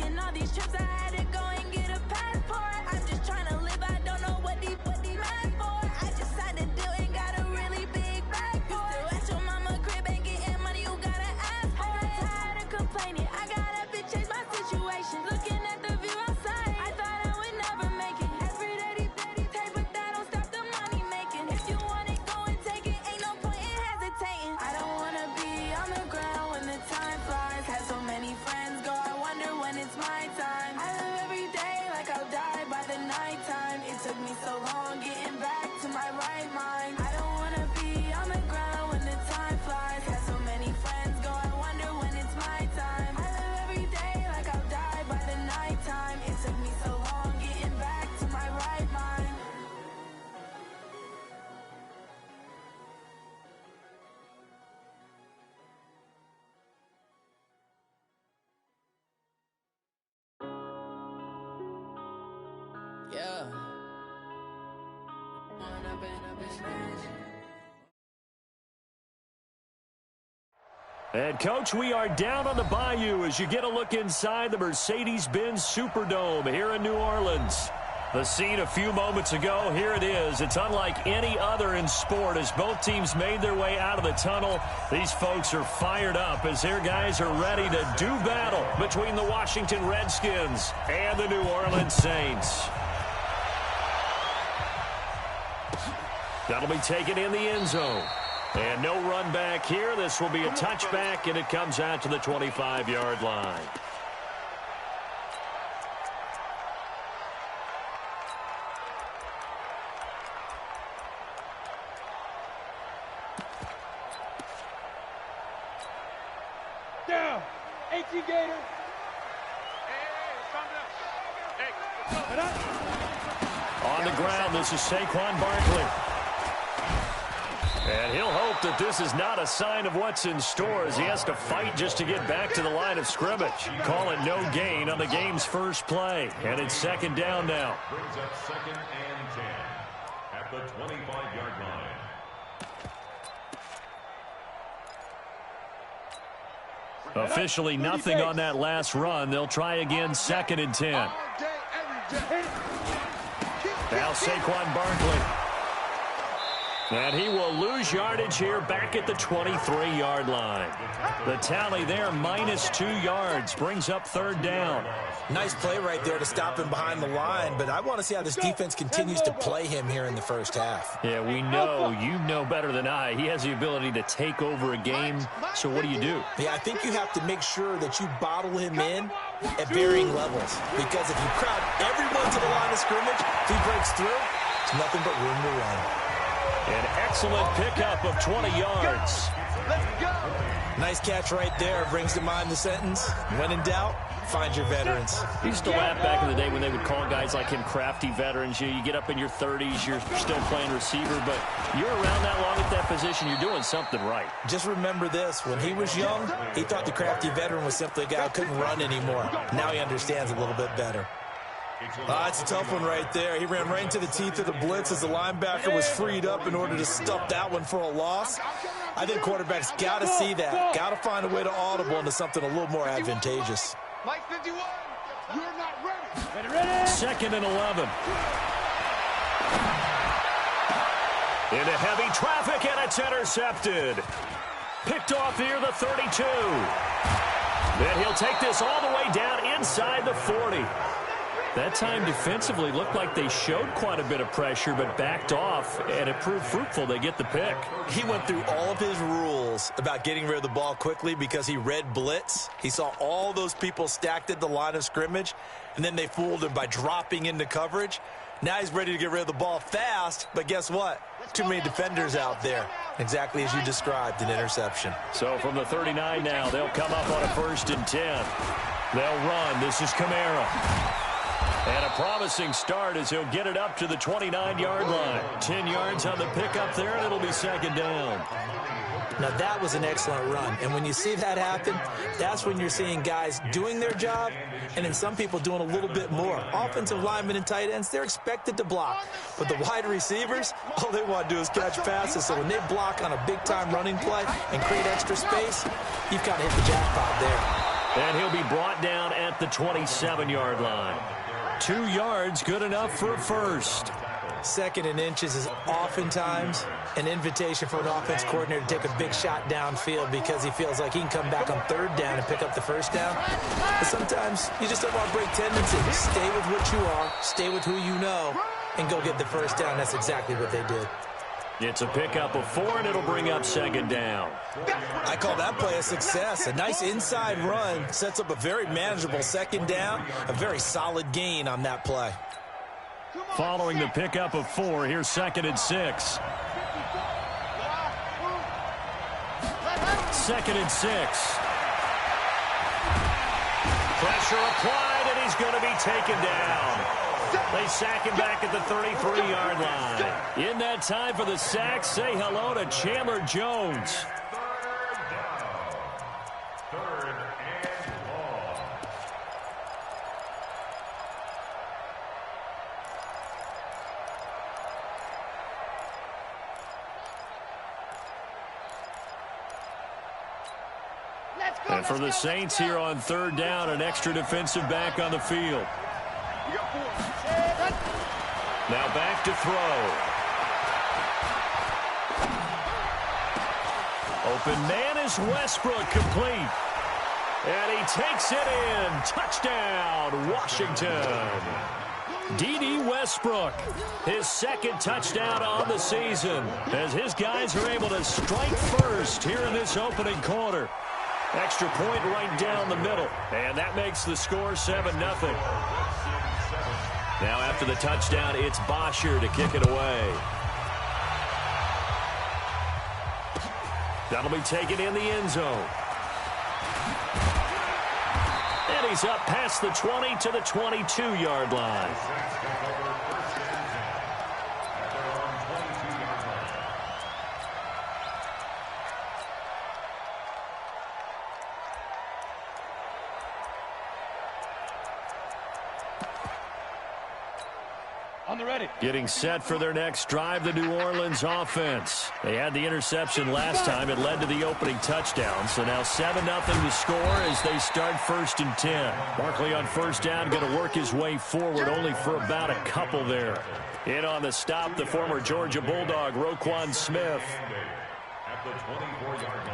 Taking all these trips, I had to go and get a passport. I'm just trying to live, I don't know what these mad for. I just signed a deal and got a really big bag for it. You still at your mama crib and getting money, you gotta ask for it. I'm tired of complaining, I gotta change my situation. Looking at the view outside, I thought I would never make it. Every day they take, but that don't stop the money making. If you want it, go and take it, ain't no point in hesitating. I don't wanna be on the ground when the time flies. Had so many friends go, I wonder when it's my time. I live every day like I'll die by the nighttime. It took me so long getting back to my right mind. I don't wanna be on the ground when the time flies. Had so many friends go, I wonder when it's my time. I live every day like I'll die by the nighttime. It took me so long getting back to my right mind. Yeah. And, Coach, we are down on the Bayou as you get a look inside the Mercedes-Benz Superdome here in New Orleans. The scene a few moments ago, here it is. It's unlike any other in sport as both teams made their way out of the tunnel. These folks are fired up as their guys are ready to do battle between the Washington Redskins and the New Orleans Saints. That'll be taken in the end zone. And no run back here. This will be a touchback, and it comes out to the 25-yard line. Down. 18 Gator. On the ground, this is Saquon Barkley. And he'll hope that this is not a sign of what's in store as he has to fight just to get back to the line of scrimmage. Call it no gain on the game's first play. And it's second down now. Brings up 2nd and 10 at the 25-yard line. Officially nothing on that last run. They'll try again 2nd and 10. Now Saquon Barkley. And he will lose yardage here back at the 23-yard line. The tally there, -2 yards, brings up 3rd down. Nice play right there to stop him behind the line, but I want to see how this defense continues to play him here in the first half. Yeah, we know, you know better than I, he has the ability to take over a game, so what do you do? Yeah, I think you have to make sure that you bottle him in at varying levels, because if you crowd everyone to the line of scrimmage, if he breaks through, it's nothing but room to run. An excellent pickup of 20 yards. Let's go. Nice catch right there. Brings to mind the sentence, when in doubt, find your veterans. I used to laugh back in the day when they would call guys like him crafty veterans. You get up in your 30s, you're still playing receiver, but you're around that long at that position, you're doing something right. Just remember this. When he was young, he thought the crafty veteran was simply a guy who couldn't run anymore. Now he understands a little bit better. It's a tough one right there. He ran right into the teeth of the blitz as the linebacker was freed up in order to stuff that one for a loss. I think quarterbacks got to see that. Got to find a way to audible into something a little more advantageous. Mike 51, you're not ready. 2nd and 11. Into heavy traffic, and it's intercepted. Picked off near the 32. Then he'll take this all the way down inside the 40. That time defensively looked like they showed quite a bit of pressure but backed off, and it proved fruitful. They get the pick. He went through all of his rules about getting rid of the ball quickly because he read blitz. He saw all those people stacked at the line of scrimmage, and then they fooled him by dropping into coverage. Now he's ready to get rid of the ball fast, but guess what? Too many defenders out there. Exactly as you described, an interception. So from the 39 now, they'll come up on a 1st and 10. They'll run. This is Kamara. And a promising start as he'll get it up to the 29-yard line. 10 yards on the pickup there, and it'll be 2nd down. Now, that was an excellent run. And when you see that happen, that's when you're seeing guys doing their job and then some people doing a little bit more. Offensive linemen and tight ends, they're expected to block. But the wide receivers, all they want to do is catch passes. So when they block on a big-time running play and create extra space, you've got to hit the jackpot there. And he'll be brought down at the 27-yard line. 2 yards, good enough for a first. 2nd and inches is oftentimes an invitation for an offense coordinator to take a big shot downfield because he feels like he can come back on 3rd down and pick up the 1st down. But sometimes you just don't want to break tendencies. Stay with what you are, stay with who you know, and go get the 1st down. That's exactly what they did. It's a pickup of 4, and it'll bring up 2nd down. I call that play a success. A nice inside run sets up a very manageable 2nd down, a very solid gain on that play. Following the pickup of 4, here's 2nd and 6. 2nd and 6. Pressure applied, and he's going to be taken down. They sack him back at the 33-yard line. In that time for the sack, say hello to Chandler Jones. And for the Saints here on 3rd down, an extra defensive back on the field. Now back to throw. Open man is Westbrook, complete. And he takes it in. Touchdown, Washington. D.D. Westbrook, his 2nd touchdown on the season, as his guys are able to strike first here in this opening quarter. Extra point right down the middle, and that makes the score 7-0. Now after the touchdown, it's Bosher to kick it away. That'll be taken in the end zone. And he's up past the 20 to the 22-yard line. Getting set for their next drive, the New Orleans offense. They had the interception last time. It led to the opening touchdown. So now 7-0 to score as they start 1st and 10. Barkley on 1st down, going to work his way forward, only for about a couple there. In on the stop, the former Georgia Bulldog, Roquan Smith. At the 24-yard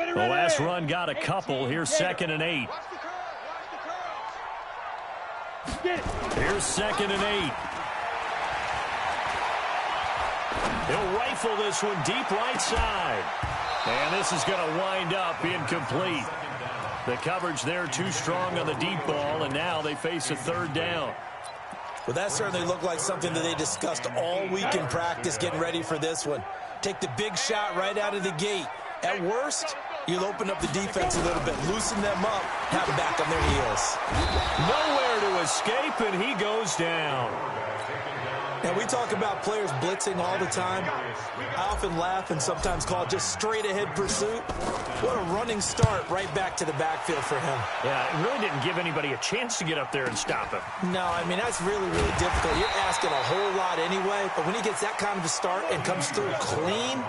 line. The last run got a couple. Here's 2nd and 8. Here's 2nd and 8. He'll rifle this one deep right side. And this is going to wind up incomplete. The coverage there too strong on the deep ball, and now they face a 3rd down. Well, that certainly looked like something that they discussed all week in practice getting ready for this one. Take the big shot right out of the gate. At worst, you'll open up the defense a little bit, loosen them up, have them back on their heels. Nowhere to escape, and he goes down. And we talk about players blitzing all the time. I often laugh and sometimes call it just straight-ahead pursuit. What a running start right back to the backfield for him. Yeah, it really didn't give anybody a chance to get up there and stop him. No, I mean, that's really, really difficult. You're asking a whole lot anyway, but when he gets that kind of a start and comes through clean,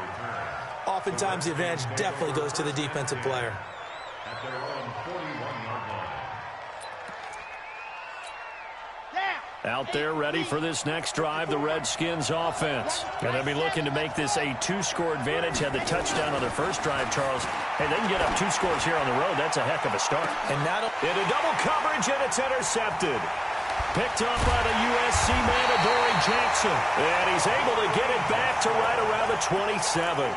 oftentimes the advantage definitely goes to the defensive player. At their own 41-yard line. Out there ready for this next drive, the Redskins offense. And they'll be looking to make this a 2-score advantage. Had the touchdown on their first drive, Charles. Hey, they can get up 2 scores here on the road. That's a heck of a start. And now into double coverage, and it's intercepted. Picked up by the USC man, Adoree Jackson. And he's able to get it back to right around the 27.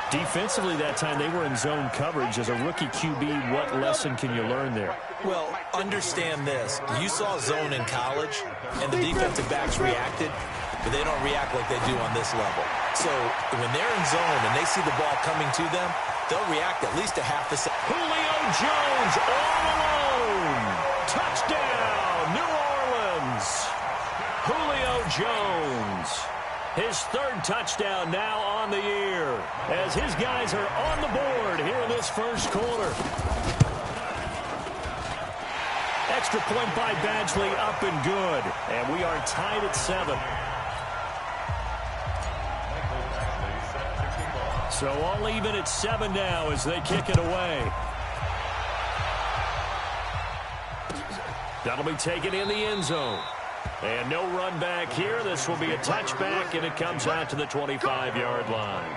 Defensively that time, they were in zone coverage. As a rookie QB, what lesson can you learn there? Well, understand this. You saw zone in college, and the defensive backs reacted, but they don't react like they do on this level. So when they're in zone and they see the ball coming to them, they'll react at least a half a second. Julio Jones all alone. Touchdown, New Orleans. Julio Jones. His 3rd touchdown now on the year, as his guys are on the board here in this first quarter. Extra point by Badgley, up and good. And we are tied at 7. So all even at 7 now as they kick it away. That'll be taken in the end zone. And no run back here. This will be a touchback, and it comes out to the 25-yard line.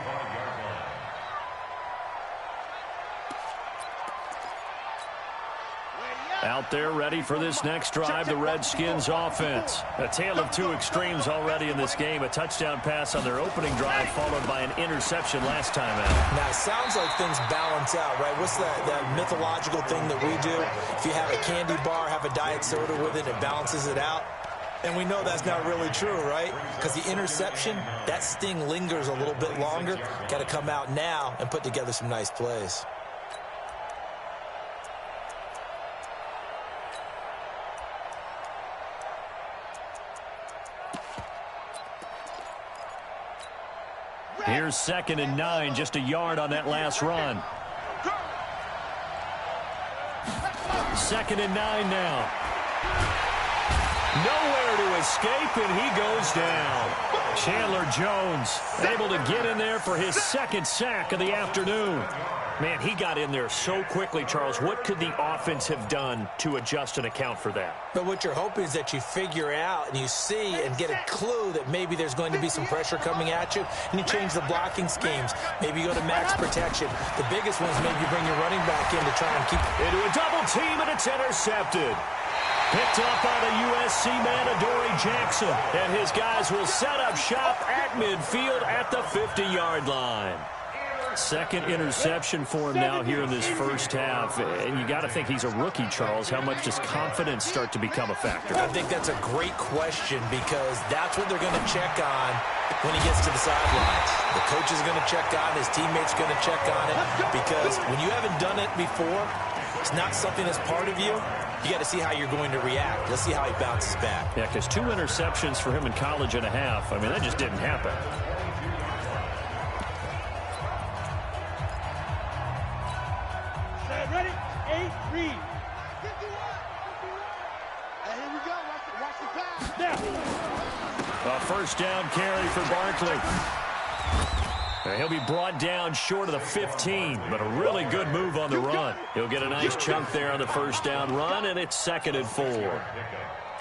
Out there ready for this next drive, the Redskins offense. A tale of two extremes already in this game. A touchdown pass on their opening drive followed by an interception last time out. Now, it sounds like things balance out, right? What's that mythological thing that we do? If you have a candy bar, have a diet soda with it, it balances it out. And we know that's not really true, right? Because the interception, that sting lingers a little bit longer. Got to come out now and put together some nice plays. Here's 2nd and 9, just a yard on that last run. 2nd and 9 now. Nowhere to escape, and he goes down. Chandler Jones able to get in there for his 2nd sack of the afternoon. Man, he got in there so quickly, Charles. What could the offense have done to adjust and account for that? But what you're hoping is that you figure out and you see and get a clue that maybe there's going to be some pressure coming at you, and you change the blocking schemes. Maybe you go to max protection. The biggest one is maybe you bring your running back in to try and keep into a double team, and it's intercepted. Picked up by the USC man, Adoree Jackson. And his guys will set up shop at midfield at the 50-yard line. 2nd interception for him now here in this first half. And you got to think he's a rookie, Charles. How much does confidence start to become a factor? I think that's a great question because that's what they're going to check on when he gets to the sidelines. The coach is going to check on, his teammates are going to check on it, because when you haven't done it before, it's not something that's part of you. You got to see how you're going to react. Let's see how he bounces back. Yeah, because 2 interceptions for him in college and a half. I mean, that just didn't happen. Ready? 8, read. 51. Hey, here we go. Watch the pass. Now. A first down carry for Barkley. He'll be brought down short of the 15, but a really good move on the run. He'll get a nice chunk there on the first down run, and it's 2nd and 4.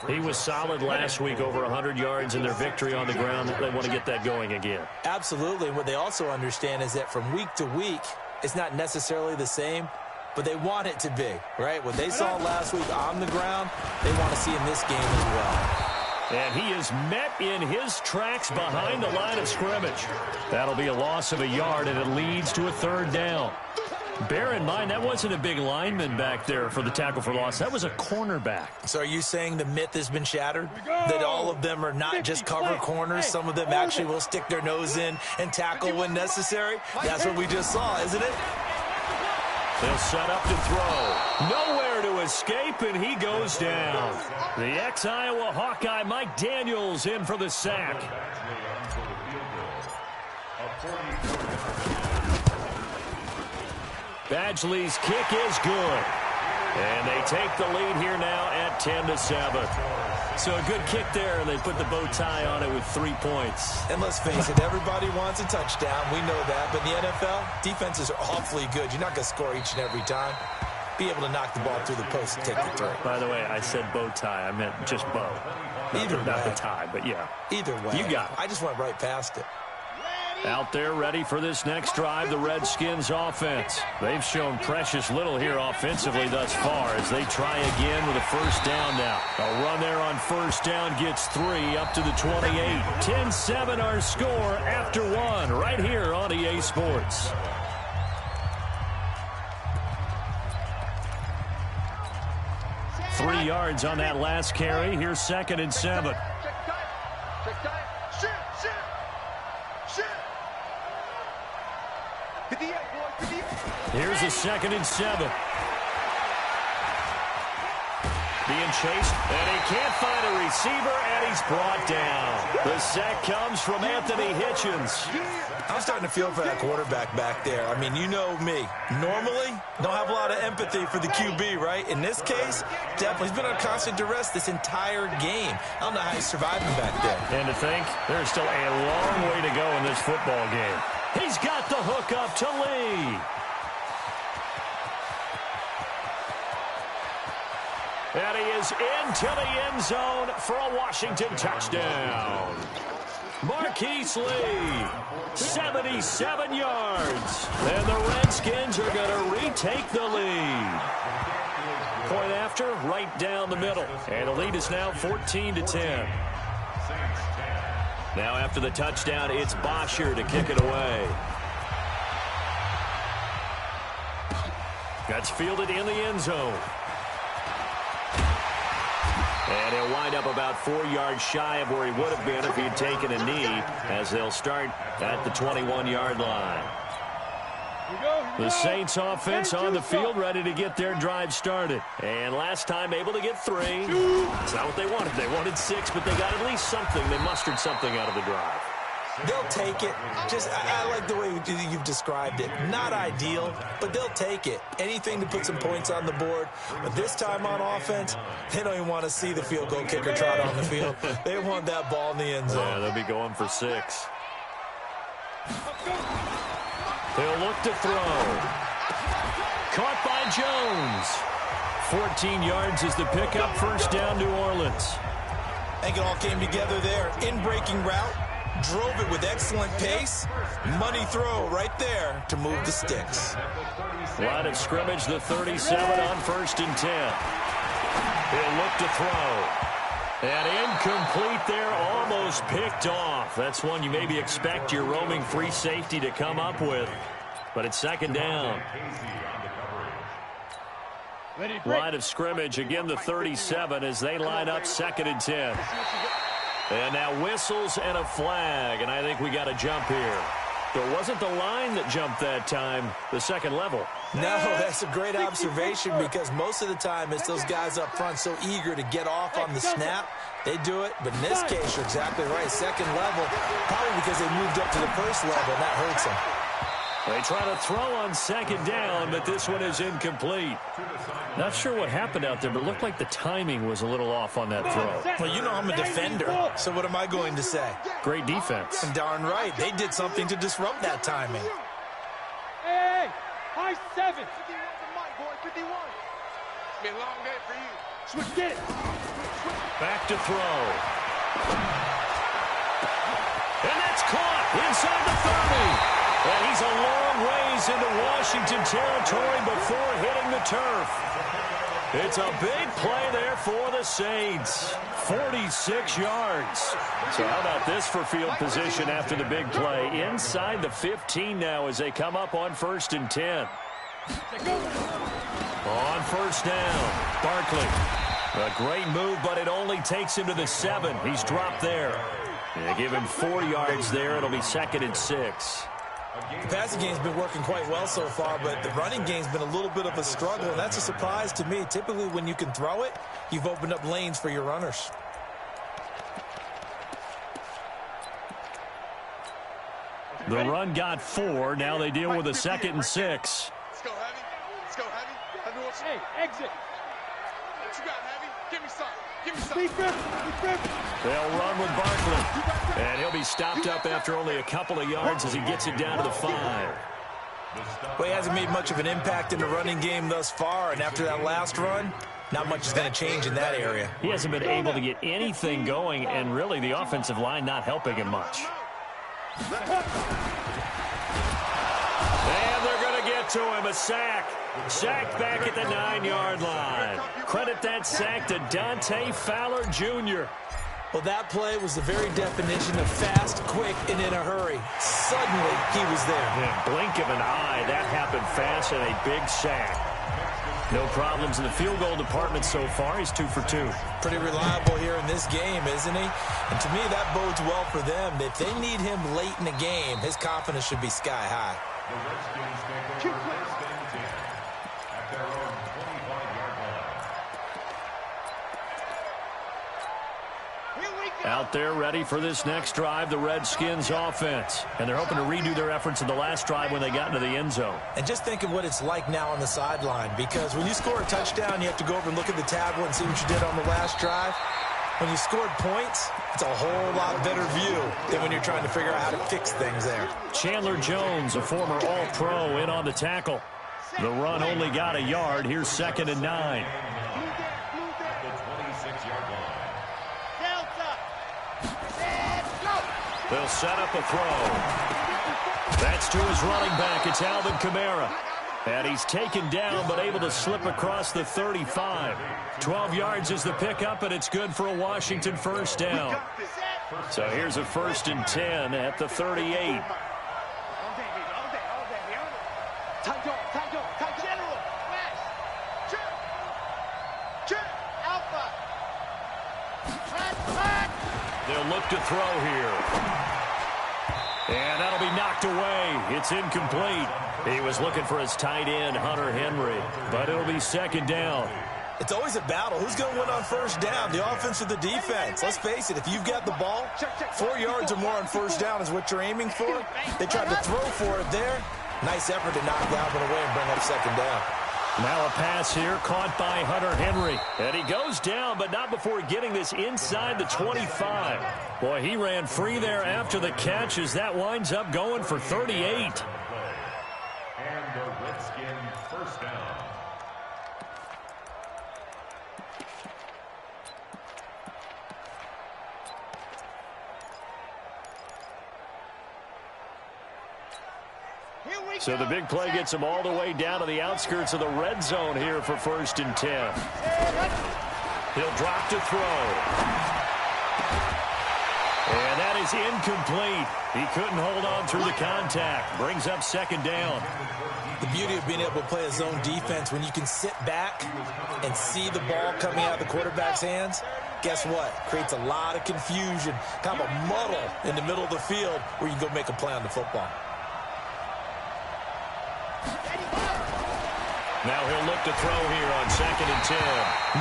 He was solid last week, over 100 yards in their victory on the ground. They want to get that going again. Absolutely. And what they also understand is that from week to week, it's not necessarily the same, but they want it to be, right? What they saw last week on the ground, they want to see in this game as well. And he is met in his tracks behind the line of scrimmage. That'll be a loss of a yard, and it leads to a 3rd down. Bear in mind, that wasn't a big lineman back there for the tackle for loss. That was a cornerback. So are you saying the myth has been shattered? That all of them are not just cover corners? Some of them actually will stick their nose in and tackle when necessary? That's what we just saw, isn't it? They'll set up to throw. Nowhere to escape, and he goes down. The ex-Iowa Hawkeye Mike Daniels in for the sack. Badgley's kick is good. And they take the lead here now at 10-7. So a good kick there, and they put the bow tie on it with 3 points. And let's face it, everybody wants a touchdown. We know that. But in the NFL, defenses are awfully good. You're not going to score each and every time. Be able to knock the ball through the post and take the throw. By the way, I said bow tie. I meant just bow. Not the tie, but yeah. Either way. You got it. I just went right past it. Out there ready for this next drive, the Redskins offense. They've shown precious little here offensively thus far as they try again with a first down now. A run there on first down gets 3 up to the 28. 10-7 our score after 1 right here on EA Sports. Three yards on that last carry. Here's 2nd and 7. Here's a 2nd and 7. Being chased, and he can't find a receiver, and he's brought down. The sack comes from Anthony Hitchens. I'm starting to feel for that quarterback back there. I mean, you know me. Normally, don't have a lot of empathy for the QB, right? In this case, definitely. He's been on constant duress this entire game. I don't know how he's surviving back there. And to think, there's still a long way to go in this football game. He's got the hook up to Lee. And he is into the end zone for a Washington touchdown. Marquise Lee, 77 yards. And the Redskins are going to retake the lead. Point after, right down the middle. And the lead is now 14-10. Now after the touchdown, it's Bosher to kick it away. That's fielded in the end zone. And he'll wind up about 4 yards shy of where he would have been if he had taken a knee, as they'll start at the 21-yard line. The Saints offense on the field, ready to get their drive started. And last time able to get 3. It's not what they wanted. They wanted 6, but they got at least something. They mustered something out of the drive. They'll take it. I like the way you've described it. Not ideal, but they'll take it. Anything to put some points on the board. But this time on offense, they don't even want to see the field goal kicker trot on the field. They want that ball in the end zone. Yeah, they'll be going for 6. He'll look to throw. Caught by Jones. 14 yards is the pickup. First down, New Orleans. I think it all came together there. In-breaking route. Drove it with excellent pace. Money throw right there to move the sticks. Line of scrimmage, the 37 on 1st and 10. He'll look to throw. And incomplete there, almost picked off. That's one you maybe expect your roaming free safety to come up with. But it's 2nd down. Line of scrimmage, again the 37 as they line up 2nd and 10. And now whistles and a flag, and I think we got a jump here. So it wasn't the line that jumped that time, the second level. No, that's a great observation because most of the time it's those guys up front so eager to get off on the snap. They do it, but in this case, you're exactly right. Second level, probably because they moved up to the first level, and that hurts them. They try to throw on 2nd down, but this one is incomplete. Not sure what happened out there, but it looked like the timing was a little off on that throw. Well, you know I'm a defender, so what am I going to say? Great defense. And darn right, they did something to disrupt that timing. Hey, high 7. 51 for Mike, boy, 51. It's been a long day for you. Switch, get it. Back to throw. And that's caught inside the 30. And he's a long ways into Washington territory before hitting the turf. It's a big play there for the Saints. 46 yards. So how about this for field position after the big play? Inside the 15 now as they come up on 1st and 10. On 1st down, Barkley. A great move, but it only takes him to the 7. He's dropped there. They give him 4 yards there. It'll be 2nd and 6. The passing game's been working quite well so far, but the running game's been a little bit of a struggle, and that's a surprise to me. Typically, when you can throw it, you've opened up lanes for your runners. The run got 4. Now they deal with a 2nd and 6. Let's go, Heavy. Let's go, Heavy. Hey, exit. What you got, Heavy? Give me some. Give me some. They'll run with Barkley. And he'll be stopped up after only a couple of yards as he gets it down to the 5. Well, he hasn't made much of an impact in the running game thus far, and after that last run, not much is going to change in that area. He hasn't been able to get anything going, and really the offensive line not helping him much. And they're going to get to him, a sack. Sack back at the 9-yard line. Credit that sack to Dante Fowler Jr. Well, that play was the very definition of fast, quick, and in a hurry. Suddenly, he was there. In a blink of an eye, that happened fast and a big sack. No problems in the field goal department so far. He's 2 for 2. Pretty reliable here in this game, isn't he? And to me, that bodes well for them. If they need him late in the game, his confidence should be sky high. Out there ready for this next drive, the Redskins offense. And they're hoping to redo their efforts in the last drive when they got into the end zone. And just think of what it's like now on the sideline, because when you score a touchdown, you have to go over and look at the tablet and see what you did on the last drive. when you scored points, it's a whole lot better view than when you're trying to figure out how to fix things there. Chandler Jones, a former All-Pro, in on the tackle. The run only got a yard. Here's 2nd and 9. They'll set up a throw. That's to his running back. It's Alvin Kamara. And he's taken down but able to slip across the 35. 12 yards is the pickup, and it's good for a Washington first down. So here's a 1st and 10 at the 38. They'll look to throw here. And that'll be knocked away. It's incomplete. He was looking for his tight end, Hunter Henry, but it'll be 2nd down. It's always a battle. Who's going to win on first down, the offense or the defense? Let's face it, if you've got the ball, 4 yards or more on first down is what you're aiming for. They tried to throw for it there. Nice effort to knock Galvin away and bring up 2nd down. Now a pass here caught by Hunter Henry. And he goes down, but not before getting this inside the 25. Boy, he ran free there after the catch as that winds up going for 38. And the Redskin first down. So the big play gets him all the way down to the outskirts of the red zone here for 1st and 10. He'll drop to throw. And that is incomplete. He couldn't hold on through the contact. Brings up 2nd down. The beauty of being able to play a zone defense, when you can sit back and see the ball coming out of the quarterback's hands, guess what? Creates a lot of confusion, kind of a muddle in the middle of the field where you can go make a play on the football. Now he'll look to throw here on 2nd and 10.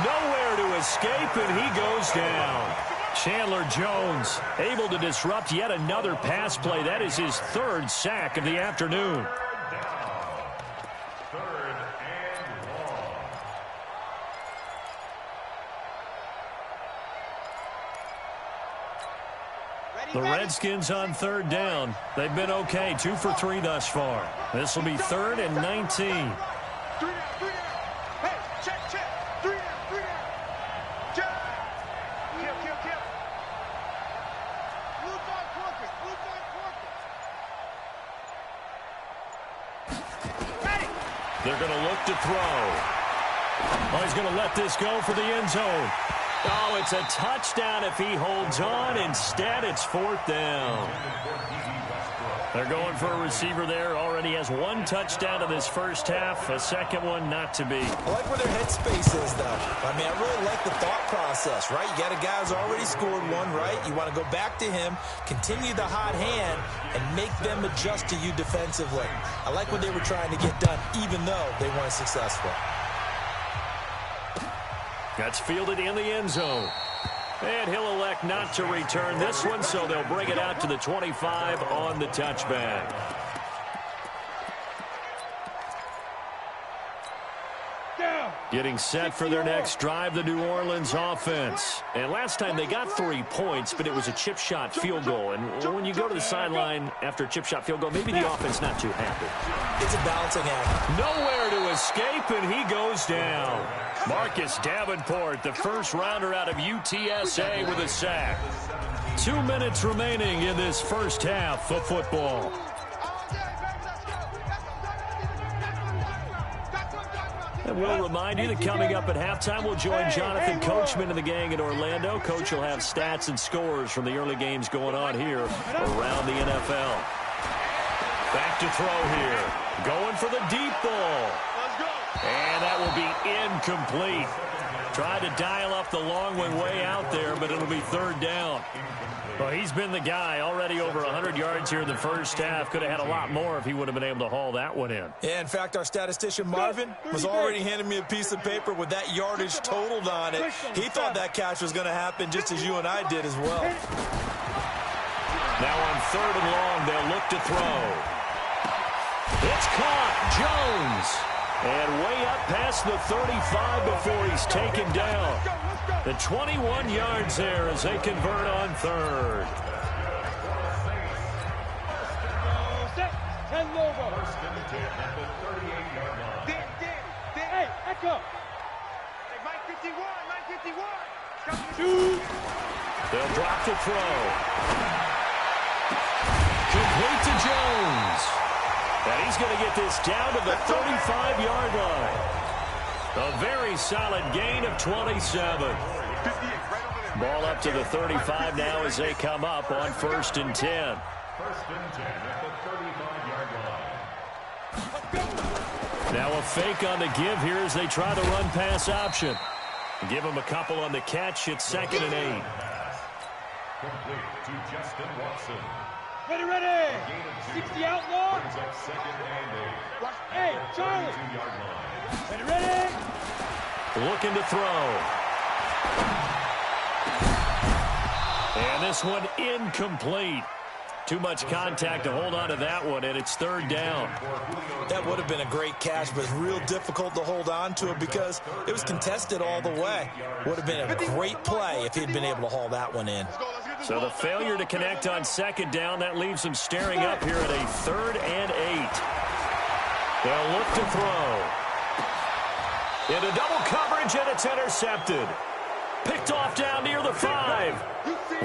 Nowhere to escape, and he goes down. Chandler Jones able to disrupt yet another pass play. That is his 3rd sack of the afternoon. 3rd and long. The Redskins on 3rd down. They've been okay, 2 for 3 thus far. This will be 3rd and 19. They're going to look to throw. Oh, he's going to let this go for the end zone. Oh, it's a touchdown if he holds on. Instead, it's 4th down. They're going for a receiver there. Already has 1 touchdown in this first half. A second one not to be. I like where their headspace is, though. I mean, I really like the thought process, right? You got a guy who's already scored 1, right? You want to go back to him, continue the hot hand, and make them adjust to you defensively. I like what they were trying to get done, even though they weren't successful. That's fielded in the end zone. And he'll elect not to return this one, so they'll bring it out to the 25 on the touchback. Getting set for their next drive, the New Orleans offense. And last time they got 3 points, but it was a chip shot field goal. And when you go to the sideline after a chip shot field goal, maybe the offense not too happy. It's a balancing act. Nowhere to escape, and he goes down. Marcus Davenport, the first rounder out of UTSA, with a sack. 2 minutes remaining in this first half of football. And we'll remind you that coming up at halftime, we'll join Jonathan Coachman and the gang in Orlando. Coach will have stats and scores from the early games going on here around the NFL. Back to throw here. Going for the deep ball. And that will be incomplete. Tried to dial up the long way out there, but it'll be 3rd down. Well, he's been the guy. Already over 100 yards here in the first half. Could have had a lot more if he would have been able to haul that one in. Yeah, in fact, our statistician Marvin was already handing me a piece of paper with that yardage totaled on it. He thought that catch was going to happen just as you and I did as well. Now on 3rd and long, they'll look to throw. It's caught. Jones. And way up past the 35 before he's taken down. The 21 yards there as they convert on third. Hey, echo. Mike 51. They'll drop the throw. Complete to Jones. And he's going to get this down to the 35-yard line. A very solid gain of 27. Ball up to the 35 now as they come up on 1st and 10. 1st and 10 at the 35-yard line. Now a fake on the give here as they try the run-pass option. Give him a couple on the catch. It's 2nd and 8. Complete to Justin Watson. Ready. 60 outlaw. Brings up 2nd and 8. Hey, Charlie. 32-yard line. Ready. Looking to throw. And this one incomplete. Too much contact to hold on to that one, and it's 3rd down. That would have been a great catch, but real difficult to hold on to it because it was contested all the way. Would have been a great play if he'd been able to haul that one in. So the failure to connect on 2nd down, that leaves them staring up here at a 3rd and 8. They'll look to throw. Into double coverage, and it's intercepted. Picked off down near the 5.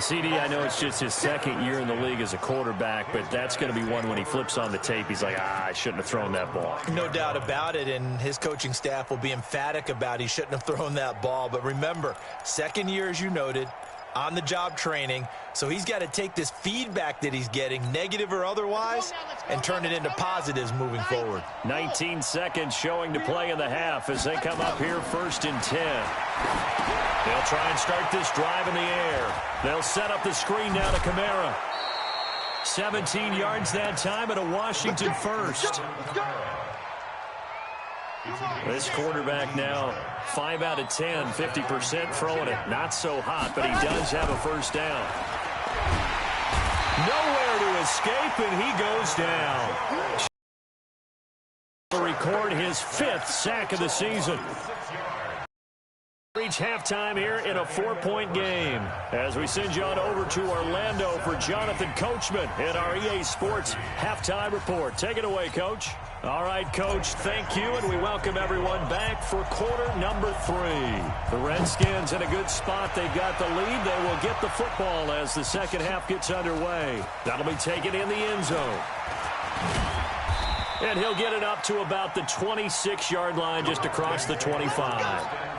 CD, I know it's just his 2nd year in the league as a quarterback, but that's going to be one when he flips on the tape. He's like, I shouldn't have thrown that ball. No doubt about it, and his coaching staff will be emphatic about he shouldn't have thrown that ball. But remember, 2nd year, as you noted, on-the-job training, so he's got to take this feedback that he's getting, negative or otherwise, and turn it into positives moving forward. 19 seconds showing to play in the half as they come up here 1st and 10. They'll try and start this drive in the air. They'll set up the screen now to Kamara. 17 yards that time and a Washington first. This quarterback now 5 out of 10, 50% throwing it. Not so hot, but he does have a 1st down. Nowhere to escape, and he goes down. Record his 5th sack of the season. Reach halftime here in a 4-point game as we send you on over to Orlando for Jonathan Coachman in our EA Sports Halftime Report. Take it away, Coach. All right, Coach, thank you, and we welcome everyone back for quarter number 3. The Redskins in a good spot. They've got the lead. They will get the football as the 2nd half gets underway. That'll be taken in the end zone. And he'll get it up to about the 26-yard line just across the 25.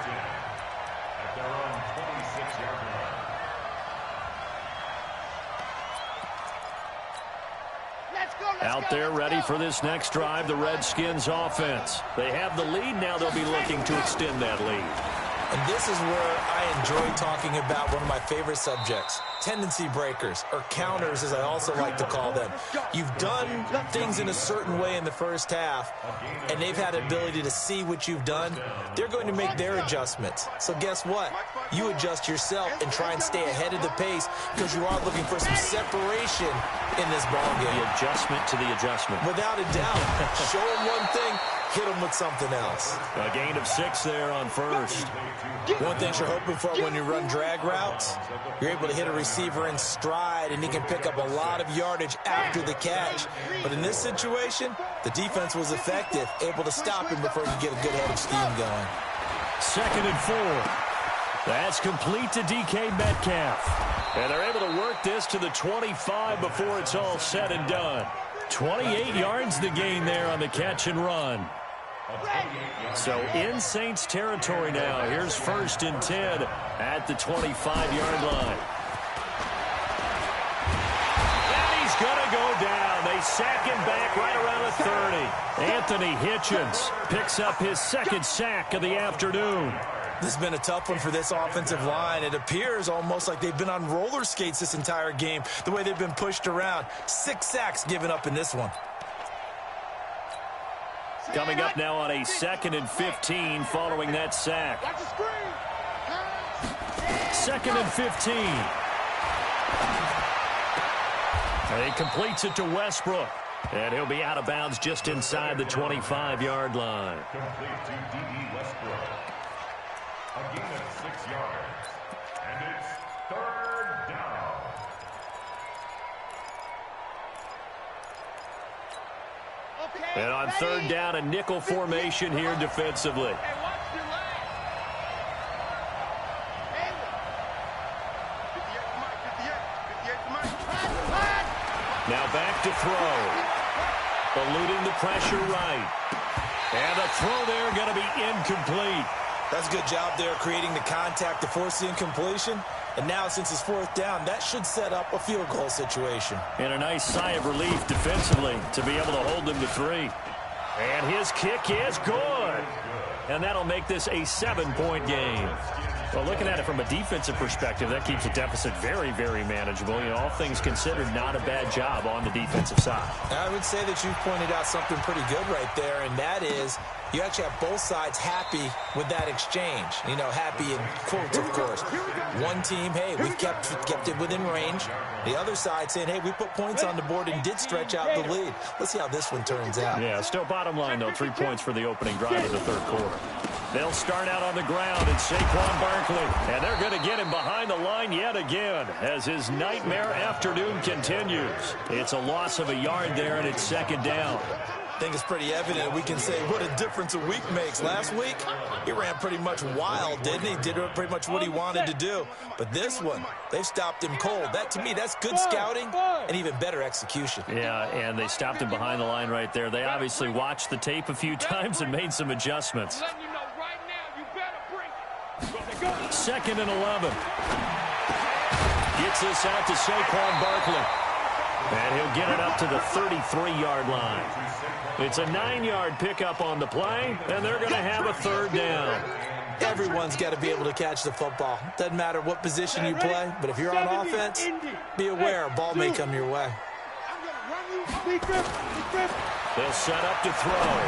Out there ready for this next drive, the Redskins offense. They have the lead. Now they'll be looking to extend that lead. And this is where I enjoy talking about one of my favorite subjects, tendency breakers, or counters as I also like to call them. You've done things in a certain way in the first half, and they've had the ability to see what you've done. They're going to make their adjustments. So guess what? You adjust yourself and try and stay ahead of the pace because you are looking for some separation in this ballgame. The adjustment to the adjustment. Without a doubt. Show them one thing, hit them with something else. A gain of 6 there on 1st. One thing you're hoping for when you run drag routes, you're able to hit a receiver in stride, and he can pick up a lot of yardage after the catch. But in this situation, the defense was effective, able to stop him before he could get a good head of steam going. 2nd and 4. That's complete to DK Metcalf. And they're able to work this to the 25 before it's all said and done. 28 yards the gain there on the catch and run. So in Saints territory now. Here's 1st and 10 at the 25-yard line. And he's going to go down. They sack him back right around the 30. Anthony Hitchens picks up his 2nd sack of the afternoon. This has been a tough one for this offensive line. It appears almost like they've been on roller skates this entire game, the way they've been pushed around. 6 sacks given up in this one. Coming up now on a 2nd and 15 following that sack. 2nd and 15. He completes it to Westbrook. And he'll be out of bounds just inside the 25-yard line. Complete to D.E. Westbrook. A gain of 6 yards. And it's 3rd down. And on 3rd down, a nickel formation here defensively. Now back to throw. Eluding the pressure right. And the throw there going to be incomplete. That's a good job there creating the contact to force the incompletion. And now, since it's 4th down, that should set up a field goal situation. And a nice sigh of relief defensively to be able to hold them to 3. And his kick is good. And that'll make this a 7-point game. Well, looking at it from a defensive perspective, that keeps the deficit very, very manageable. You know, all things considered, not a bad job on the defensive side. I would say that you've pointed out something pretty good right there, and that is you actually have both sides happy with that exchange. You know, happy in quotes, of course. One team, hey, we've kept it within range. The other side saying, hey, we put points on the board and did stretch out the lead. Let's see how this one turns out. Yeah, still bottom line, though, 3 points for the opening drive of the 3rd quarter. They'll start out on the ground, and Saquon Barkley. And they're going to get him behind the line yet again as his nightmare afternoon continues. It's a loss of a yard there, and it's 2nd down. I think it's pretty evident we can say what a difference a week makes. Last week, he ran pretty much wild, didn't he? Did pretty much what he wanted to do. But this one, they've stopped him cold. That, to me, that's good scouting and even better execution. Yeah, and they stopped him behind the line right there. They obviously watched the tape a few times and made some adjustments. 2nd and 11. Gets this out to Saquon Barkley. And he'll get it up to the 33-yard line. It's a 9-yard pickup on the play, and they're going to have a 3rd down. Everyone's got to be able to catch the football. Doesn't matter what position you play, but if you're on offense, be aware a ball may come your way. They'll set up to throw.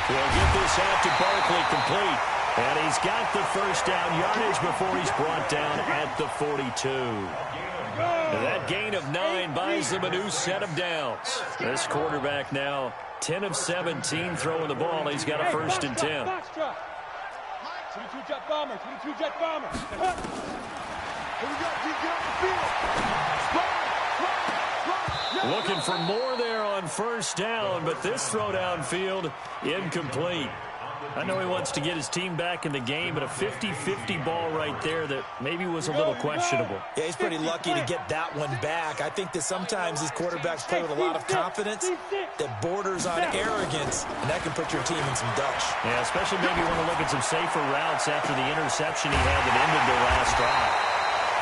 He'll get this out to Barkley complete. And he's got the 1st down yardage before he's brought down at the 42. And that gain of 9 buys them a new set of downs. This quarterback now 10 of 17 throwing the ball. He's got a 1st and 10. 22 jet bomber, 22 jet bomber. Looking for more there on 1st down, but this throw downfield incomplete. I know he wants to get his team back in the game, but a 50-50 ball right there that maybe was a little questionable. Yeah, he's pretty lucky to get that one back. I think that sometimes these quarterbacks play with a lot of confidence that borders on arrogance, and that can put your team in some dutch. Yeah, especially maybe want to look at some safer routes after the interception he had that ended their last drive.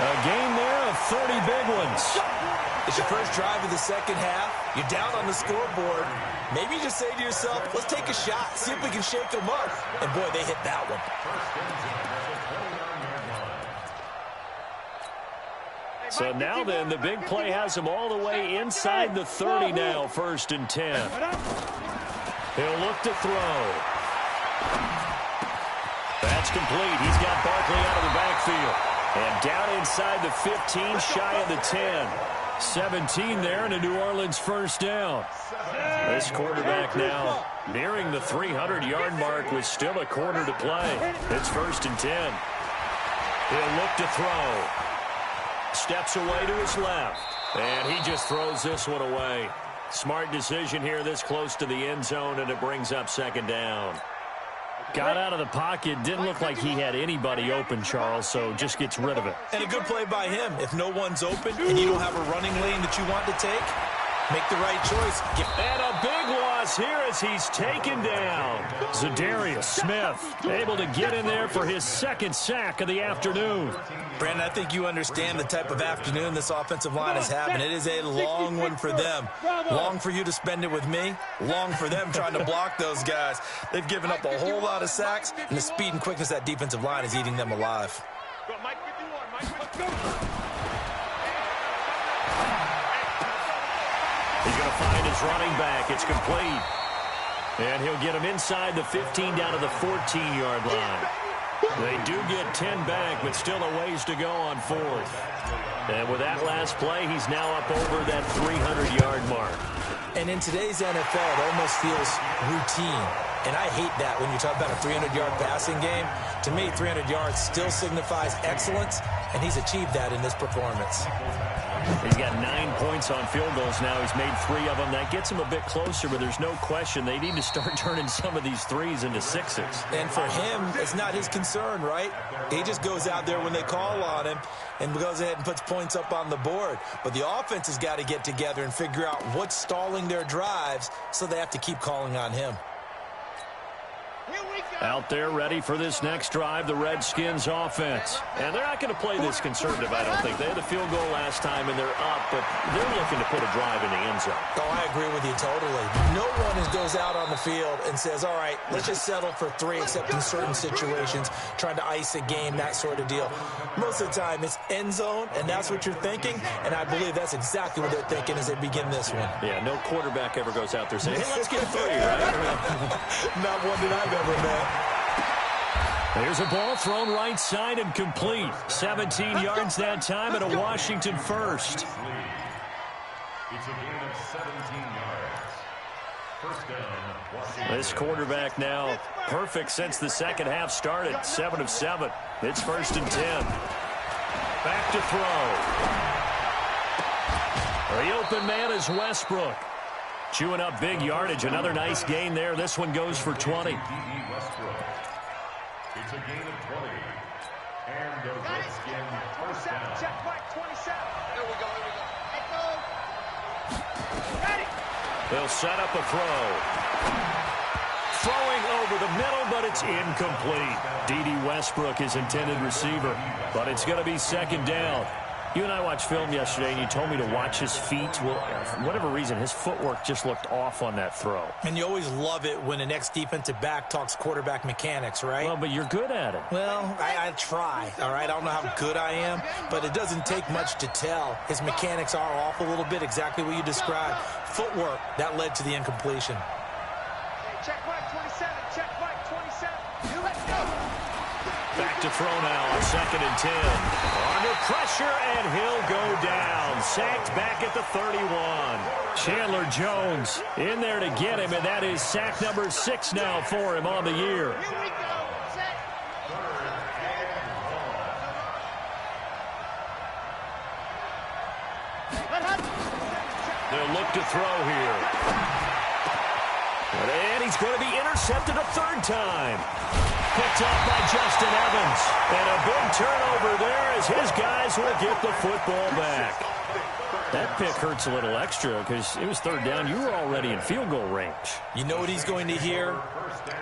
A game there of 30 big ones. It's your first drive of the 2nd half. You're down on the scoreboard. Maybe you just say to yourself, let's take a shot, see if we can shake them up. And, boy, they hit that one. So now then, the big play has him all the way inside the 30 now, 1st and 10. He'll look to throw. That's complete. He's got Barkley out of the backfield. And down inside the 15, shy of the 10. 17 there and a New Orleans 1st down. This quarterback now nearing the 300-yard mark with still a quarter to play. It's 1st and 10. He'll look to throw. Steps away to his left. And he just throws this one away. Smart decision here this close to the end zone, and it brings up 2nd down. Got out of the pocket. Didn't look like he had anybody open, Charles, so just gets rid of it. And a good play by him. If no one's open and you don't have a running lane that you want to take, make the right choice. And a big loss here as he's taken down. Za'Darius Smith able to get in there for his 2nd sack of the afternoon. Brandon, I think you understand the type of afternoon this offensive line is having. It is a long one for them. Long for you to spend it with me. Long for them trying to block those guys. They've given up a whole lot of sacks, and the speed and quickness of that defensive line is eating them alive. He's going to find his running back. It's complete. And he'll get him inside the 15 down to the 14-yard line. They do get 10 back, but still a ways to go on 4th. And with that last play, he's now up over that 300-yard mark. And in today's NFL, it almost feels routine. And I hate that when you talk about a 300-yard passing game. To me, 300 yards still signifies excellence, and he's achieved that in this performance. He's got 9 points on field goals now. He's made 3 of them. That gets him a bit closer, but there's no question they need to start turning some of these threes into sixes. And for him, it's not his concern, right? He just goes out there when they call on him and goes ahead and puts points up on the board. But the offense has got to get together and figure out what's stalling their drives, so they have to keep calling on him. Out there ready for this next drive, the Redskins offense. And they're not going to play this conservative, I don't think. They had a field goal last time, and they're up, but they're looking to put a drive in the end zone. Oh, I agree with you totally. No one goes out on the field and says, all right, let's just settle for 3, except in certain situations, trying to ice a game, that sort of deal. Most of the time, it's end zone, and that's what you're thinking, and I believe that's exactly what they're thinking as they begin this one. Yeah, no quarterback ever goes out there saying, hey, let's get 3, right? Not one that I've ever met. There's a ball thrown right side and complete. 17 yards that time and a Washington first. It's a gain of 17 yards. First down, Washington. This quarterback now perfect since the second half started. 7 of 7. It's 1st and 10. Back to throw. The open man is Westbrook. Chewing up big yardage. Another nice gain there. This one goes for 20. It's a gain of 20. And the Redskin first down. Check back 27. Here we go. Ready. They'll set up a throw. Throwing over the middle, but it's incomplete. D.D. Westbrook is intended receiver, but it's going to be 2nd down. You and I watched film yesterday, and you told me to watch his feet. Well, for whatever reason, his footwork just looked off on that throw. And you always love it when an ex-defensive back talks quarterback mechanics, right? Well, but you're good at it. Well, I try, all right? I don't know how good I am, but it doesn't take much to tell. His mechanics are off a little bit, exactly what you described. Footwork, that led to the incompletion. Check back 27. Check back 27. Let's go. Back to throw now on 2nd and 10. Under pressure, and he'll go down. Sacked back at the 31. Chandler Jones in there to get him, and that is sack number 6 now for him on the year. Here we go. Set. They'll look to throw here. And he's going to be intercepted a 3rd time. Picked off by Justin Evans. And a big turnover there as his guys will get the football back. That pick hurts a little extra because it was 3rd down. You were already in field goal range. You know what he's going to hear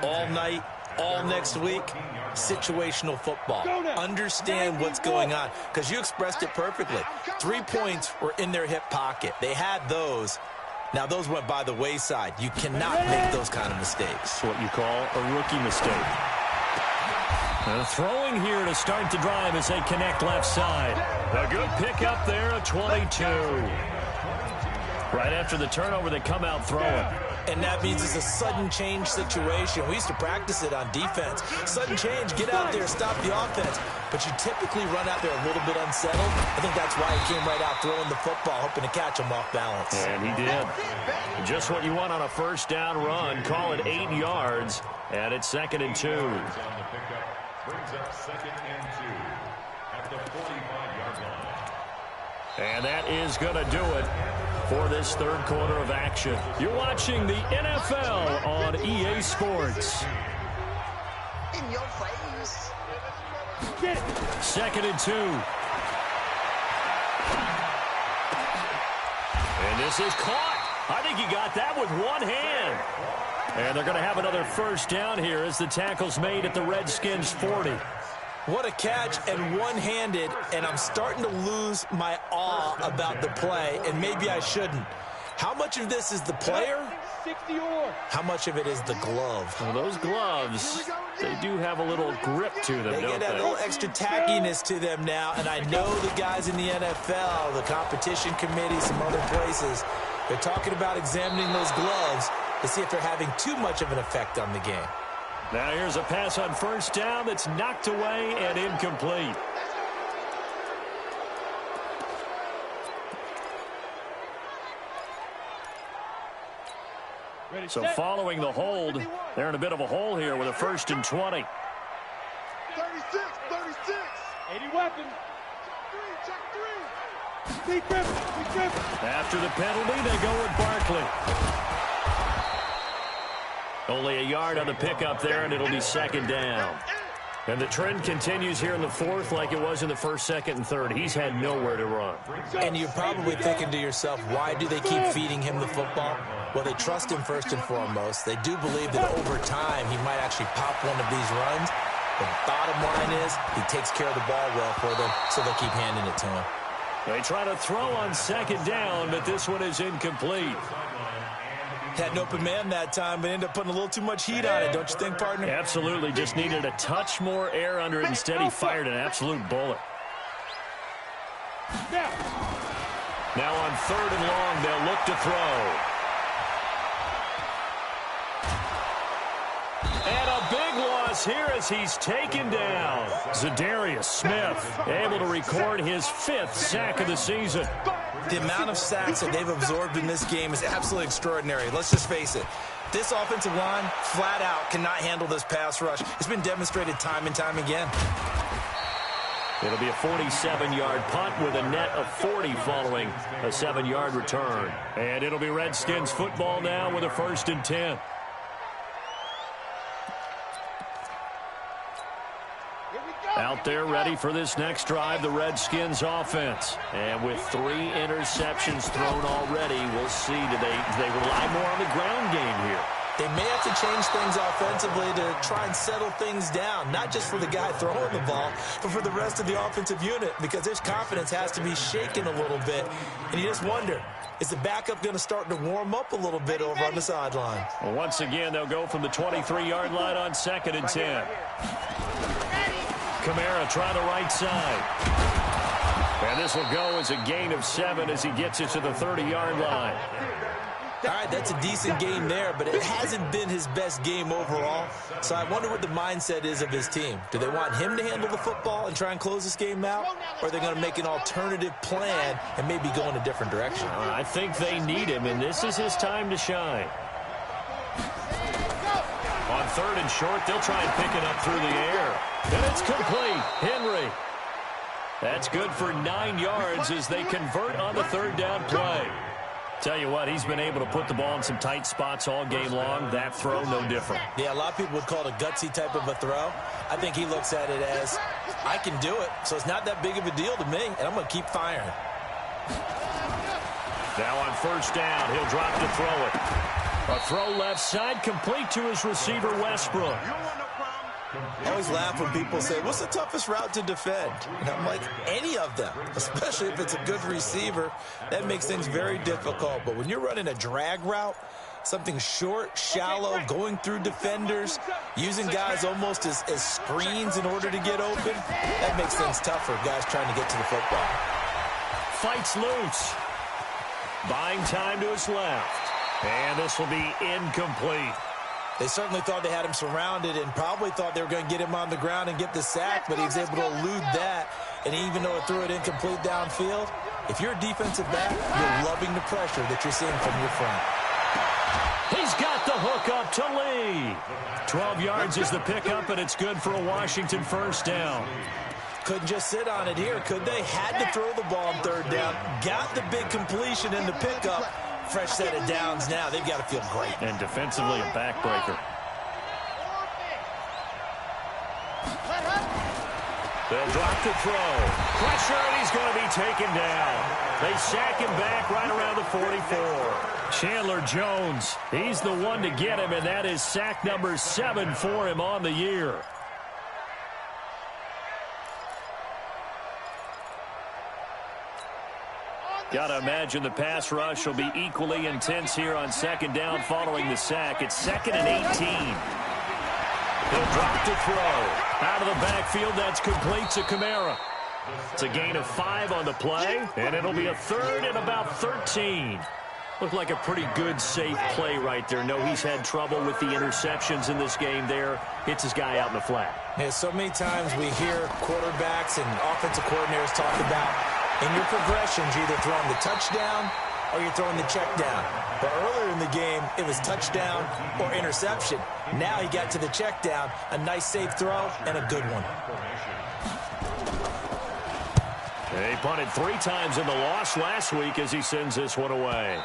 all night, all next week? Situational football. Understand what's going on, because you expressed it perfectly. 3 points were in their hip pocket. They had those. Now, those went by the wayside. You cannot make those kind of mistakes. That's what you call a rookie mistake. Throwing here to start the drive as they connect left side. A good pick up there, a 22. Right after the turnover, they come out throwing. And that means it's a sudden change situation. We used to practice it on defense. Sudden change, get out there, stop the offense. But you typically run out there a little bit unsettled. I think that's why he came right out throwing the football, hoping to catch him off balance. And he did. Just what you want on a 1st down run. Call it 8 yards. And it's 2nd and 2. Brings up 2nd and 2 at the 45-yard line. And that is going to do it for this 3rd quarter of action. You're watching the NFL on EA Sports. In your face. 2nd and 2. And this is caught. I think he got that with one hand. And they're going to have another 1st down here as the tackle's made at the Redskins 40. What a catch, and one-handed, and I'm starting to lose my awe about the play, and maybe I shouldn't. How much of this is the player? How much of it is the glove? Well, those gloves, they do have a little grip to them, They don't get that they? little extra tackiness to them now, and I know the guys in the NFL, the competition committee, some other places, they're talking about examining those gloves to see if they're having too much of an effect on the game. Now here's a pass on 1st down that's knocked away and incomplete. So following the hold, they're in a bit of a hole here with a 1st and 20. 36. 80 weapons. Check three. Deep grip. After the penalty, they go with Barkley. Only a yard on the pickup there, and it'll be 2nd down. And the trend continues here in the 4th like it was in the 1st, 2nd, and 3rd. He's had nowhere to run. And you're probably thinking to yourself, why do they keep feeding him the football? Well, they trust him first and foremost. They do believe that over time he might actually pop one of these runs. The bottom line is he takes care of the ball well for them, so they'll keep handing it to him. They try to throw on 2nd down, but this one is incomplete. Had an open man that time, but ended up putting a little too much heat on it, don't you think, partner? Absolutely. Just needed a touch more air under it. Instead, he fired an absolute bullet. Now on 3rd and long, they'll look to throw. And a big loss here as he's taken down. Za'Darius Smith able to record his 5th sack of the season. The amount of sacks that they've absorbed in this game is absolutely extraordinary. Let's just face it. This offensive line, flat out, cannot handle this pass rush. It's been demonstrated time and time again. It'll be a 47-yard punt with a net of 40 following a 7-yard return. And it'll be Redskins football now with a 1st and 10. Out there ready for this next drive, the Redskins offense. And with 3 interceptions thrown already, we'll see, do they rely more on the ground game here? They may have to change things offensively to try and settle things down, not just for the guy throwing the ball, but for the rest of the offensive unit, because his confidence has to be shaken a little bit. And you just wonder, is the backup going to start to warm up a little bit over on the sideline? Well, once again, they'll go from the 23-yard line on 2nd and 10. Kamara try the right side. And this will go as a gain of 7 as he gets it to the 30-yard line. All right, that's a decent game there, but it hasn't been his best game overall. So I wonder what the mindset is of his team. Do they want him to handle the football and try and close this game out? Or are they going to make an alternative plan and maybe go in a different direction? I think they need him, and this is his time to shine. On 3rd and short, they'll try and pick it up through the air. And it's complete. Henry. That's good for 9 yards as they convert on the 3rd down play. Tell you what, he's been able to put the ball in some tight spots all game long. That throw, no different. Yeah, a lot of people would call it a gutsy type of a throw. I think he looks at it as, I can do it, so it's not that big of a deal to me, and I'm going to keep firing. Now on 1st down, he'll drop to throw it. A throw left side, complete to his receiver, Westbrook. I always laugh when people say, what's the toughest route to defend? And I'm like, any of them, especially if it's a good receiver. That makes things very difficult. But when you're running a drag route, something short, shallow, going through defenders, using guys almost as screens in order to get open, that makes things tough for guys trying to get to the football. Fights loose. Buying time to his left. And this will be incomplete. They certainly thought they had him surrounded and probably thought they were going to get him on the ground and get the sack, but he was able to elude that. And even though it threw it incomplete downfield, if you're a defensive back, you're loving the pressure that you're seeing from your front. He's got the hook up to Lee. 12 yards is the pickup, and it's good for a Washington 1st down. Couldn't just sit on it here, could they? Had to throw the ball on 3rd down. Got the big completion in the pickup. Fresh set of downs now. They've got to feel great. And defensively, a backbreaker. They'll drop to throw. Pressure, and he's going to be taken down. They sack him back right around the 44. Chandler Jones, he's the one to get him, and that is sack number 7 for him on the year. Got to imagine the pass rush will be equally intense here on 2nd down following the sack. It's 2nd and 18. He'll drop to throw. Out of the backfield, that's complete to Kamara. It's a gain of 5 on the play, and it'll be a 3rd and about 13. Looked like a pretty good, safe play right there. No, he's had trouble with the interceptions in this game there. Hits his guy out in the flat. Yeah, so many times we hear quarterbacks and offensive coordinators talk about in your progressions, you're either throwing the touchdown or you're throwing the check down. But earlier in the game, it was touchdown or interception. Now he got to the check down, a nice safe throw, and a good one. He punted 3 times in the loss last week as he sends this one away.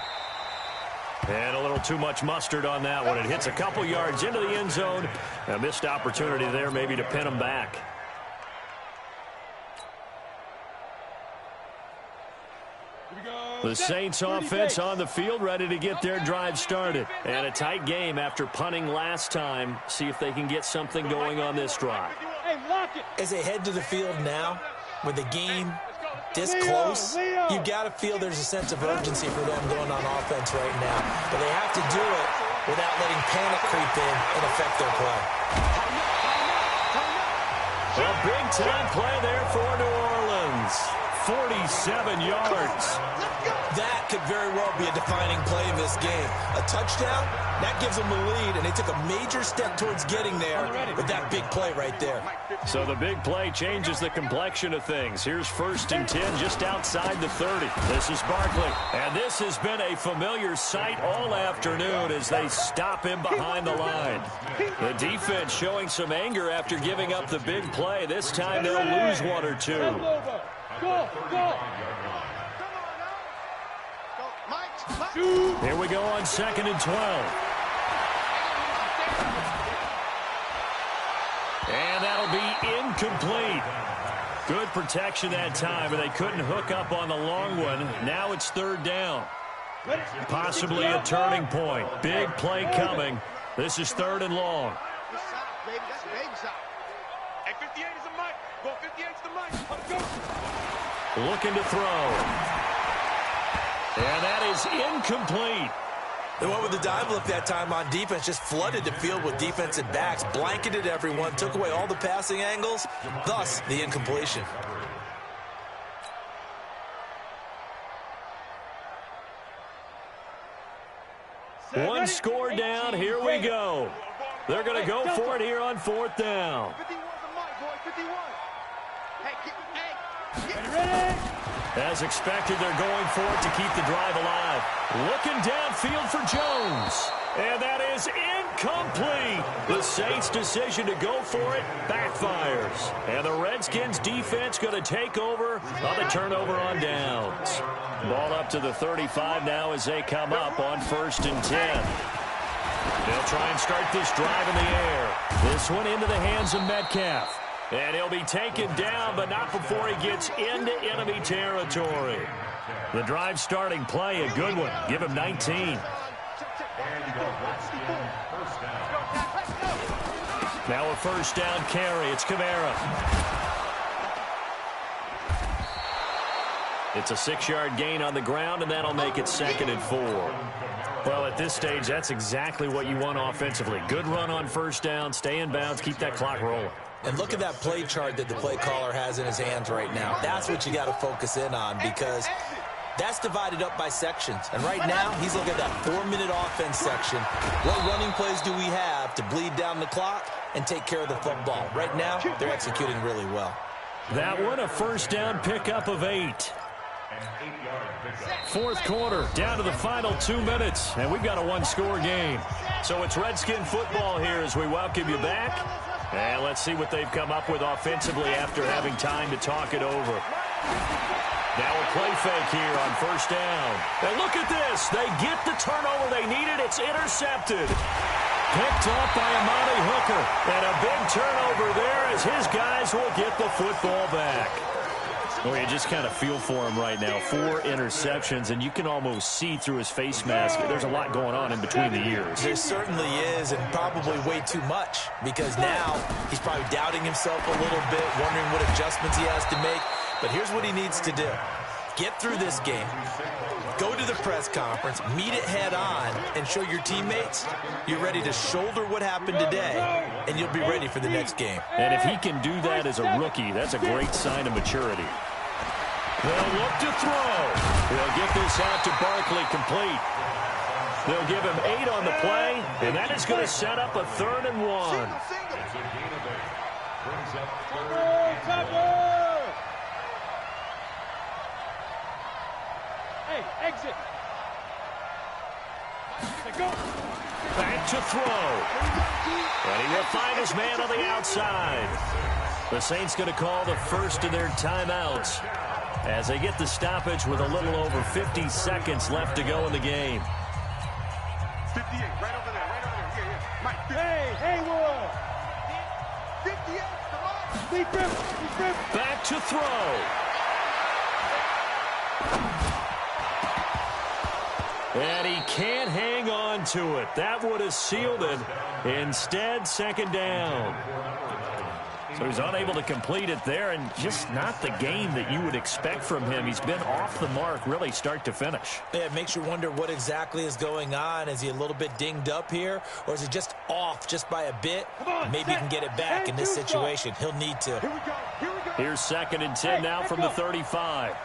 And a little too much mustard on that one. It hits a couple yards into the end zone. A missed opportunity there maybe to pin him back. The Saints offense on the field, ready to get their drive started. And a tight game after punting last time. See if they can get something going on this drive. As they head to the field now, with the game this close, you've got to feel there's a sense of urgency for them going on offense right now. But they have to do it without letting panic creep in and affect their play. A big-time play there for New Orleans. 47 yards. That could very well be a defining play in this game. A touchdown, that gives them the lead, and they took a major step towards getting there with that big play right there. So the big play changes the complexion of things. Here's 1st and 10 just outside the 30. This is Barkley. And this has been a familiar sight all afternoon as they stop him behind the line. The defense showing some anger after giving up the big play. This time they'll lose 1 or 2. Go, go. Here we go on 2nd and 12. And that'll be incomplete. Good protection that time, but they couldn't hook up on the long one. Now it's 3rd down. Possibly a turning point. Big play coming. This is 3rd and long. Looking to throw. And that is incomplete. They went with the dive look that time on defense, just flooded the field with defensive backs, blanketed everyone, took away all the passing angles, thus the incompletion. One score down, here we go. They're going to go for it here on 4th down. As expected, they're going for it to keep the drive alive. Looking downfield for Jones. And that is incomplete. The Saints' decision to go for it backfires. And the Redskins' defense going to take over on the turnover on downs. Ball up to the 35 now as they come up on 1st and 10. They'll try and start this drive in the air. This one into the hands of Metcalf. And he'll be taken down, but not before he gets into enemy territory. The drive starting play, a good one. Give him 19. Now a 1st down carry. It's Kamara. It's a 6-yard gain on the ground, and that'll make it 2nd and 4. Well, at this stage, that's exactly what you want offensively. Good run on 1st down, stay in bounds, keep that clock rolling. And look at that play chart that the play caller has in his hands right now. That's what you got to focus in on because that's divided up by sections. And right now, he's looking at that 4-minute offense section. What running plays do we have to bleed down the clock and take care of the football? Right now, they're executing really well. That one, a 1st down pickup of 8. 4th quarter, down to the final 2 minutes, and we've got a 1-score game. So it's Redskin football here as we welcome you back. And let's see what they've come up with offensively after having time to talk it over. Now a play fake here on 1st down. And look at this. They get the turnover they needed. It's intercepted. Picked up by Amani Hooker. And a big turnover there as his guys will get the football back. Well, you just kind of feel for him right now. 4 interceptions, and you can almost see through his face mask. There's a lot going on in between the ears. There certainly is, and probably way too much, because now he's probably doubting himself a little bit, wondering what adjustments he has to make. But here's what he needs to do. Get through this game. Go to the press conference, meet it head on, and show your teammates you're ready to shoulder what happened today, and you'll be ready for the next game. And if he can do that as a rookie, that's a great sign of maturity. They'll look to throw. They'll get this out to Barkley complete. They'll give him 8 on the play, and that is going to set up a 3rd and 1. Hey, exit. Back to throw. And he will find his man on the outside. The Saints going to call the first of their timeouts as they get the stoppage with a little over 50 seconds left to go in the game. 58, right over there, right over there. Yeah. Mike, hey, Haywood. 58, come on. Back to throw. And he can't hang on to it. That would have sealed it. Instead, second down. So he's unable to complete it there, and just not the game that you would expect from him. He's been off the mark really start to finish. Yeah, it makes you wonder what exactly is going on. Is he a little bit dinged up here, or is he just off just by a bit? Maybe he can get it back in this situation. He'll need to. Here we go. Here's 2nd and 10 now from the 35.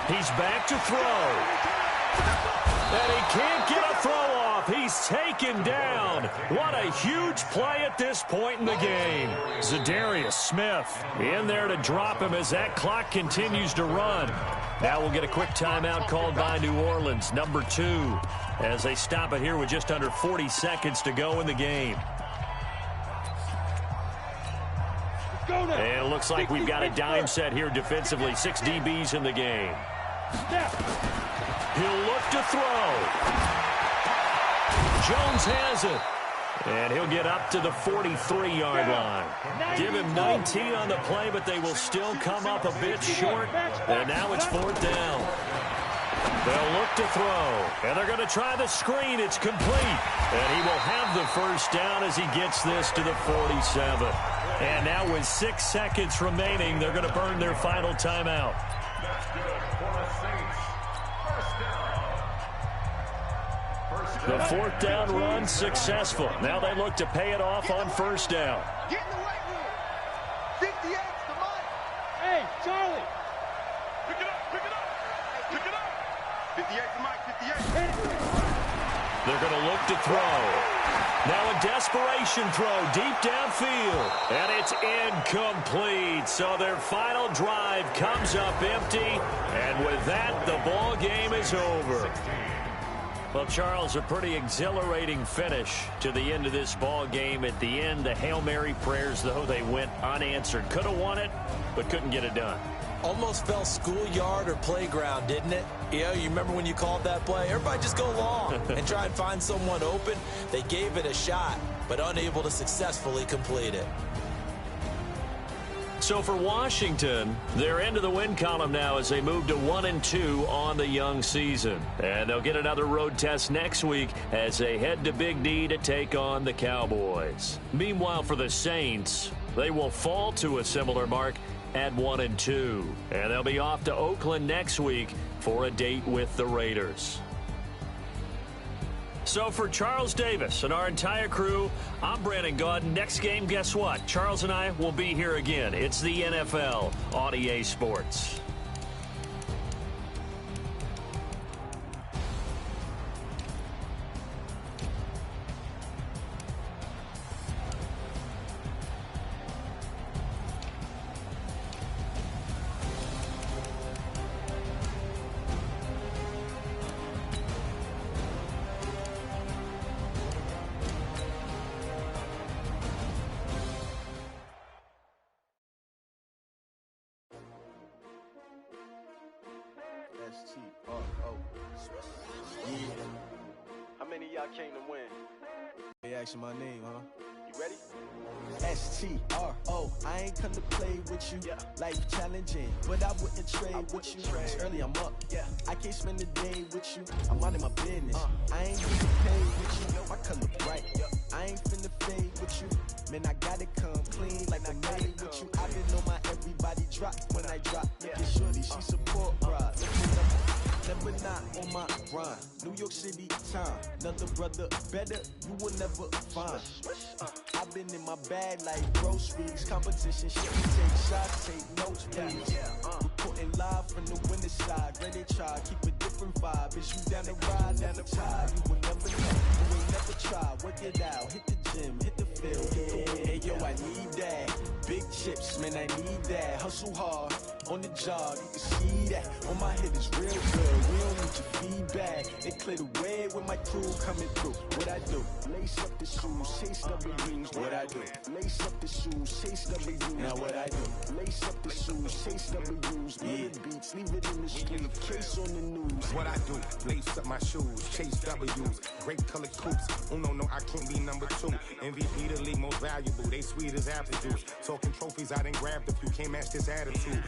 He's back to throw. And he can't get a throw off. He's taken down. What a huge play at this point in the game. Zadarius Smith in there to drop him as that clock continues to run. Now we'll get a quick timeout called by New Orleans, number 2, as they stop it here with just under 40 seconds to go in the game. And it looks like we've got a dime set here defensively. 6 DBs in the game. He'll look to throw. Jones has it. And he'll get up to the 43-yard line. Give him 19 on the play, but they will still come up a bit short. And now it's 4th down. They'll look to throw. And they're going to try the screen. It's complete. And he will have the first down as he gets this to the 47. And now with 6 seconds remaining, they're going to burn their final timeout. That's good for the Saints. First down. The 4th down run successful. Now they look to pay it off on 1st down. Get in the right room. 58 to Mike. Hey, Charlie. Pick it up. Pick it up. 58 to Mike, 58. They're going to look to throw. Now a desperation throw deep downfield. And it's incomplete. So their final drive comes up empty. And with that, the ball game is over. Well, Charles, a pretty exhilarating finish to the end of this ball game. At the end, the Hail Mary prayers, though, they went unanswered. Could have won it, but couldn't get it done. Almost felt schoolyard or playground, didn't it? You know, you remember when you called that play? Everybody just go long and try and find someone open. They gave it a shot, but unable to successfully complete it. So for Washington, they're into the win column now as they move to 1-2 on the young season. And they'll get another road test next week as they head to Big D to take on the Cowboys. Meanwhile, for the Saints, they will fall to a similar mark at 1-2. And they'll be off to Oakland next week for a date with the Raiders. So for Charles Davis and our entire crew, I'm Brandon Gaudin. Next game, guess what? Charles and I will be here again. It's the NFL on EA Sports. Y'all came to win. They asking my name, huh? You ready? STRO, I ain't come to play with you. Yeah. Life challenging, but I wouldn't trade with you. It's early, I'm up. Yeah. I can't spend the day with you. I'm out of my business. I ain't getting paid with you. My color bright. I ain't finna fade with you. Man, I gotta come clean like I'm made with you. I been on my everybody drop when I drop. Look at shorty, she support ride. Never not on my grind. New York City time. Another brother better, you will never find. I've been in my bag like groceries. Competition, shit, take shots, take notes, please. Reporting live from the winter side. Ready to try, keep a different vibe. Is you down the ride, down the tide? You will never know, you ain't never try. Work it out, hit the gym, hit the field. Hey yo, I need that. Big chips, man, I need that. Hustle hard, on the job, you can see that. On my head is real good, we don't need your feedback. They clear the way with my crew coming through. What I do? Lace up the shoes, chase W's. What I do? Lace up the shoes, chase W's. Now what I do? Lace up the shoes, chase W's. Yeah, beats, leave it in the street, case on the news. What I do? Lace up my shoes, chase W's. Great colored coops. Uno, no, I can't be number 2. MVP the league most valuable. They sweet as apple juice. Talking trophies, I done grabbed a few. Can't match this attitude.